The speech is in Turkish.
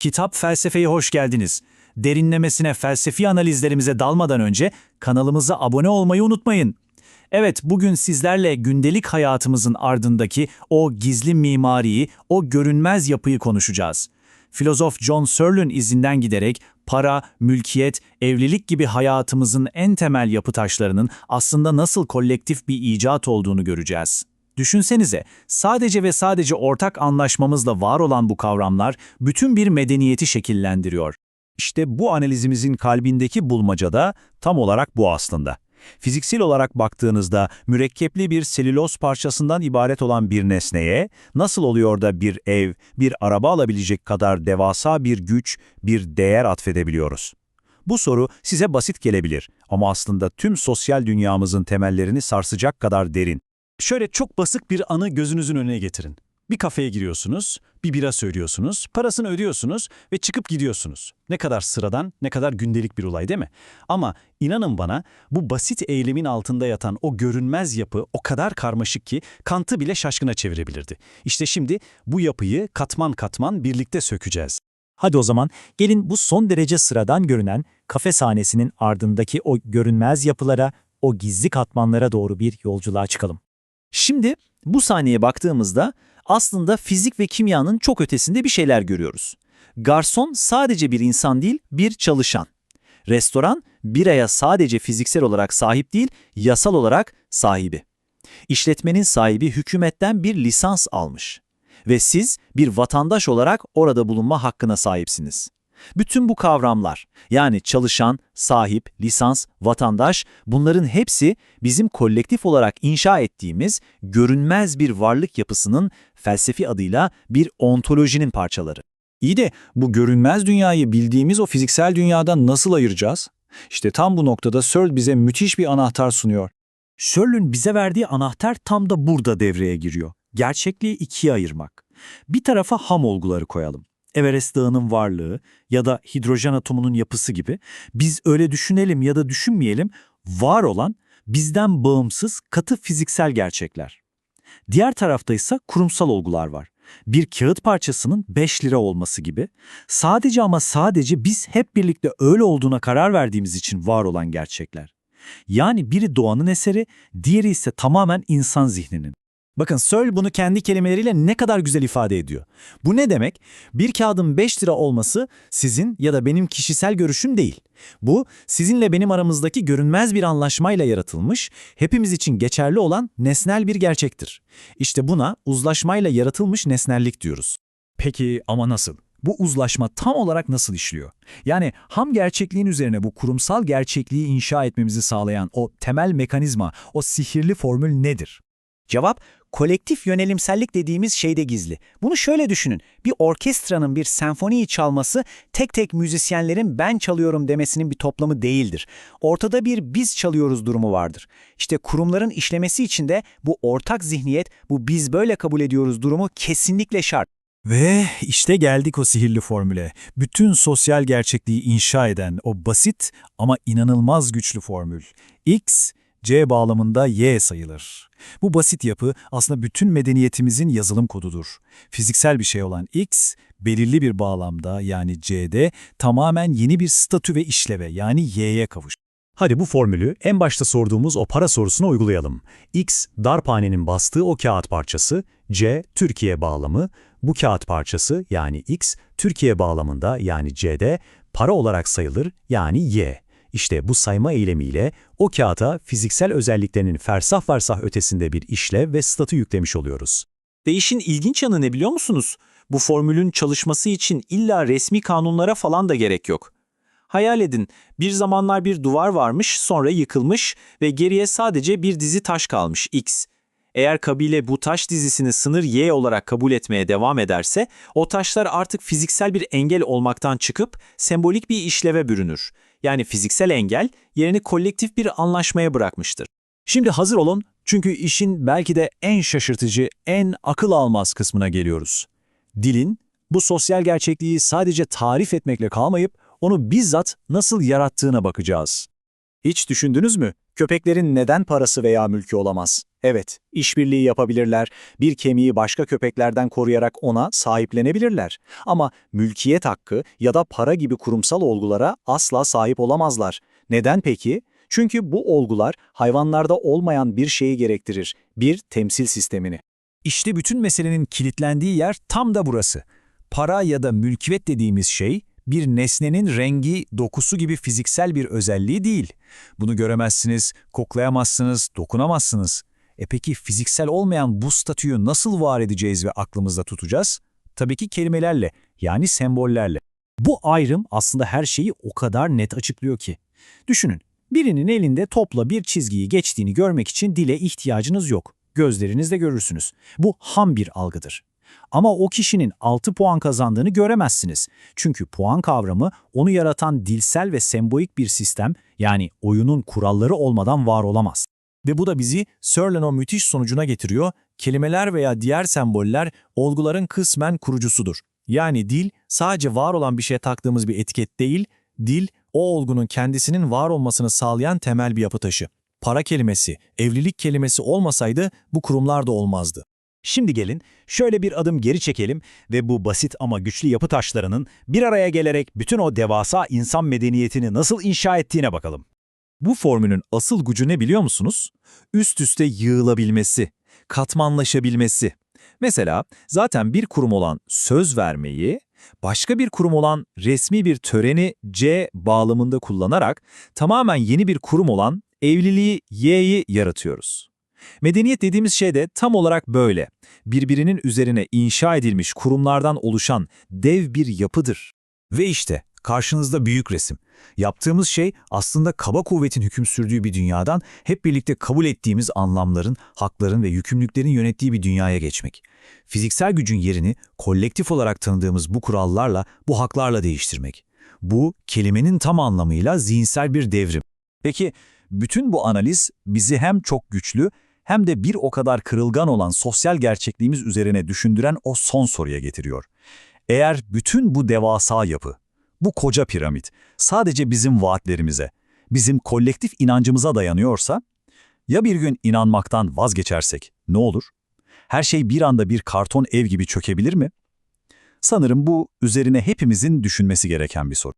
Kitap Felsefe'ye hoş geldiniz. Derinlemesine felsefi analizlerimize dalmadan önce kanalımıza abone olmayı unutmayın. Evet, bugün sizlerle gündelik hayatımızın ardındaki o gizli mimariyi, o görünmez yapıyı konuşacağız. Filozof John Searle'ün izinden giderek para, mülkiyet, evlilik gibi hayatımızın en temel yapı taşlarının aslında nasıl kolektif bir icat olduğunu göreceğiz. Düşünsenize, sadece ve sadece ortak anlaşmamızla var olan bu kavramlar bütün bir medeniyeti şekillendiriyor. İşte bu analizimizin kalbindeki bulmaca da tam olarak bu aslında. Fiziksel olarak baktığınızda mürekkepli bir selüloz parçasından ibaret olan bir nesneye nasıl oluyor da bir ev, bir araba alabilecek kadar devasa bir güç, bir değer atfedebiliyoruz? Bu soru size basit gelebilir ama aslında tüm sosyal dünyamızın temellerini sarsacak kadar derin. Şöyle çok basit bir anı gözünüzün önüne getirin. Bir kafeye giriyorsunuz, bir bira söylüyorsunuz, parasını ödüyorsunuz ve çıkıp gidiyorsunuz. Ne kadar sıradan, ne kadar gündelik bir olay değil mi? Ama inanın bana, bu basit eylemin altında yatan o görünmez yapı o kadar karmaşık ki Kant'ı bile şaşkına çevirebilirdi. İşte şimdi bu yapıyı katman katman birlikte sökeceğiz. Hadi o zaman gelin bu son derece sıradan görünen kafe sahnesinin ardındaki o görünmez yapılara, o gizli katmanlara doğru bir yolculuğa çıkalım. Şimdi bu sahneye baktığımızda aslında fizik ve kimyanın çok ötesinde bir şeyler görüyoruz. Garson sadece bir insan değil, bir çalışan. Restoran biraya sadece fiziksel olarak sahip değil, yasal olarak sahibi. İşletmenin sahibi hükümetten bir lisans almış. Ve siz bir vatandaş olarak orada bulunma hakkına sahipsiniz. Bütün bu kavramlar, yani çalışan, sahip, lisans, vatandaş, bunların hepsi bizim kolektif olarak inşa ettiğimiz görünmez bir varlık yapısının felsefi adıyla bir ontolojinin parçaları. İyi de bu görünmez dünyayı bildiğimiz o fiziksel dünyadan nasıl ayıracağız? İşte tam bu noktada Searle bize müthiş bir anahtar sunuyor. Searle'ün bize verdiği anahtar tam da burada devreye giriyor. Gerçekliği ikiye ayırmak. Bir tarafa ham olguları koyalım. Everest Dağı'nın varlığı ya da hidrojen atomunun yapısı gibi, biz öyle düşünelim ya da düşünmeyelim, var olan, bizden bağımsız katı fiziksel gerçekler. Diğer tarafta ise kurumsal olgular var. Bir kağıt parçasının 5 lira olması gibi, sadece ama sadece biz hep birlikte öyle olduğuna karar verdiğimiz için var olan gerçekler. Yani biri doğanın eseri, diğeri ise tamamen insan zihninin. Bakın Searle bunu kendi kelimeleriyle ne kadar güzel ifade ediyor. Bu ne demek? Bir kağıdın 5 lira olması sizin ya da benim kişisel görüşüm değil. Bu sizinle benim aramızdaki görünmez bir anlaşmayla yaratılmış, hepimiz için geçerli olan nesnel bir gerçektir. İşte buna uzlaşmayla yaratılmış nesnellik diyoruz. Peki ama nasıl? Bu uzlaşma tam olarak nasıl işliyor? Yani ham gerçekliğin üzerine bu kurumsal gerçekliği inşa etmemizi sağlayan o temel mekanizma, o sihirli formül nedir? Cevap, kolektif yönelimsellik dediğimiz şeyde gizli. Bunu şöyle düşünün, bir orkestranın bir senfoniyi çalması tek tek müzisyenlerin ben çalıyorum demesinin bir toplamı değildir. Ortada bir biz çalıyoruz durumu vardır. İşte kurumların işlemesi için de bu ortak zihniyet, bu biz böyle kabul ediyoruz durumu kesinlikle şart. Ve işte geldik o sihirli formüle. Bütün sosyal gerçekliği inşa eden o basit ama inanılmaz güçlü formül. X, C bağlamında Y sayılır. Bu basit yapı aslında bütün medeniyetimizin yazılım kodudur. Fiziksel bir şey olan X, belirli bir bağlamda yani C'de tamamen yeni bir statü ve işleve yani Y'ye kavuşur. Hadi bu formülü en başta sorduğumuz o para sorusuna uygulayalım. X, darphanenin bastığı o kağıt parçası, C, Türkiye bağlamı, bu kağıt parçası yani X, Türkiye bağlamında yani C'de para olarak sayılır yani Y. İşte bu sayma eylemiyle o kağıta fiziksel özelliklerinin fersah fersah ötesinde bir işlev ve statü yüklemiş oluyoruz. Ve işin ilginç yanı ne biliyor musunuz? Bu formülün çalışması için illa resmi kanunlara falan da gerek yok. Hayal edin, bir zamanlar bir duvar varmış, sonra yıkılmış ve geriye sadece bir dizi taş kalmış, X. Eğer kabile bu taş dizisini sınır Y olarak kabul etmeye devam ederse, o taşlar artık fiziksel bir engel olmaktan çıkıp sembolik bir işleve bürünür. Yani fiziksel engel yerini kolektif bir anlaşmaya bırakmıştır. Şimdi hazır olun çünkü işin belki de en şaşırtıcı, en akıl almaz kısmına geliyoruz. Dilin bu sosyal gerçekliği sadece tarif etmekle kalmayıp onu bizzat nasıl yarattığına bakacağız. Hiç düşündünüz mü? Köpeklerin neden parası veya mülkü olamaz? Evet, işbirliği yapabilirler, bir kemiği başka köpeklerden koruyarak ona sahiplenebilirler. Ama mülkiyet hakkı ya da para gibi kurumsal olgulara asla sahip olamazlar. Neden peki? Çünkü bu olgular hayvanlarda olmayan bir şeyi gerektirir, bir temsil sistemini. İşte bütün meselenin kilitlendiği yer tam da burası. Para ya da mülkiyet dediğimiz şey, bir nesnenin rengi, dokusu gibi fiziksel bir özelliği değil. Bunu göremezsiniz, koklayamazsınız, dokunamazsınız. Peki fiziksel olmayan bu statüyü nasıl var edeceğiz ve aklımızda tutacağız? Tabii ki kelimelerle, yani sembollerle. Bu ayrım aslında her şeyi o kadar net açıklıyor ki. Düşünün, birinin elinde topla bir çizgiyi geçtiğini görmek için dile ihtiyacınız yok. Gözlerinizle görürsünüz. Bu ham bir algıdır. Ama o kişinin 6 puan kazandığını göremezsiniz. Çünkü puan kavramı onu yaratan dilsel ve sembolik bir sistem, yani oyunun kuralları olmadan var olamaz. Ve bu da bizi Searle'ın o müthiş sonucuna getiriyor. Kelimeler veya diğer semboller olguların kısmen kurucusudur. Yani dil sadece var olan bir şeye taktığımız bir etiket değil, dil o olgunun kendisinin var olmasını sağlayan temel bir yapı taşı. Para kelimesi, evlilik kelimesi olmasaydı bu kurumlar da olmazdı. Şimdi gelin şöyle bir adım geri çekelim ve bu basit ama güçlü yapı taşlarının bir araya gelerek bütün o devasa insan medeniyetini nasıl inşa ettiğine bakalım. Bu formülün asıl gücü ne biliyor musunuz? Üst üste yığılabilmesi, katmanlaşabilmesi. Mesela zaten bir kurum olan söz vermeyi, başka bir kurum olan resmi bir töreni C bağlamında kullanarak tamamen yeni bir kurum olan evliliği Y'yi yaratıyoruz. Medeniyet dediğimiz şey de tam olarak böyle. Birbirinin üzerine inşa edilmiş kurumlardan oluşan dev bir yapıdır. Ve işte karşınızda büyük resim. Yaptığımız şey aslında kaba kuvvetin hüküm sürdüğü bir dünyadan hep birlikte kabul ettiğimiz anlamların, hakların ve yükümlülüklerin yönettiği bir dünyaya geçmek. Fiziksel gücün yerini kolektif olarak tanıdığımız bu kurallarla, bu haklarla değiştirmek. Bu kelimenin tam anlamıyla zihinsel bir devrim. Peki bütün bu analiz bizi hem çok güçlü hem de bir o kadar kırılgan olan sosyal gerçekliğimiz üzerine düşündüren o son soruya getiriyor. Eğer bütün bu devasa yapı, bu koca piramit sadece bizim vaatlerimize, bizim kolektif inancımıza dayanıyorsa, ya bir gün inanmaktan vazgeçersek ne olur? Her şey bir anda bir karton ev gibi çökebilir mi? Sanırım bu üzerine hepimizin düşünmesi gereken bir soru.